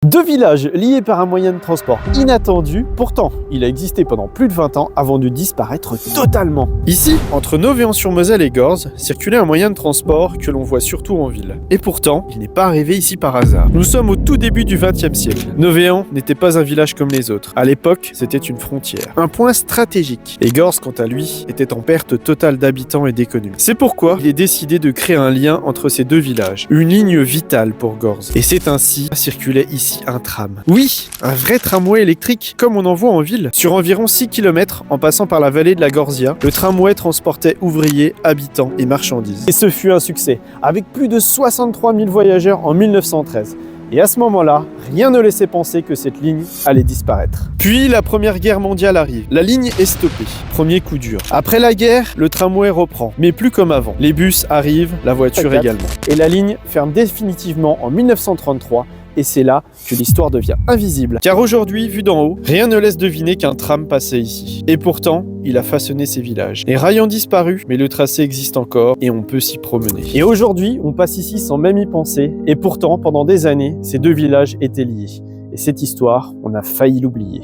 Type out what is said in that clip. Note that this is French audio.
Deux villages liés par un moyen de transport inattendu, pourtant il a existé pendant plus de 20 ans avant de disparaître totalement. Ici, entre Novéan-sur-Moselle et Gorze, circulait un moyen de transport que l'on voit surtout en ville. Et pourtant, il n'est pas arrivé ici par hasard. Nous sommes au tout début du XXe siècle. Novéan n'était pas un village comme les autres. À l'époque, c'était une frontière, un point stratégique. Et Gorze, quant à lui, était en perte totale d'habitants et d'économie. C'est pourquoi il est décidé de créer un lien entre ces deux villages, une ligne vitale pour Gorze. Et c'est ainsi que circulait ici un tram. Oui, un vrai tramway électrique, comme on en voit en ville. Sur environ 6 km, en passant par la vallée de la Gorzia, le tramway transportait ouvriers, habitants et marchandises. Et ce fut un succès, avec plus de 63 000 voyageurs en 1913. Et à ce moment-là, rien ne laissait penser que cette ligne allait disparaître. Puis la Première Guerre mondiale arrive. La ligne est stoppée. Premier coup dur. Après la guerre, le tramway reprend, mais plus comme avant. Les bus arrivent, la voiture également. Et la ligne ferme définitivement en 1933. Et c'est là que l'histoire devient invisible. Car aujourd'hui, vu d'en haut, rien ne laisse deviner qu'un tram passait ici. Et pourtant, il a façonné ces villages. Les rails ont disparu, mais le tracé existe encore et on peut s'y promener. Et aujourd'hui, on passe ici sans même y penser. Et pourtant, pendant des années, ces deux villages étaient liés. Et cette histoire, on a failli l'oublier.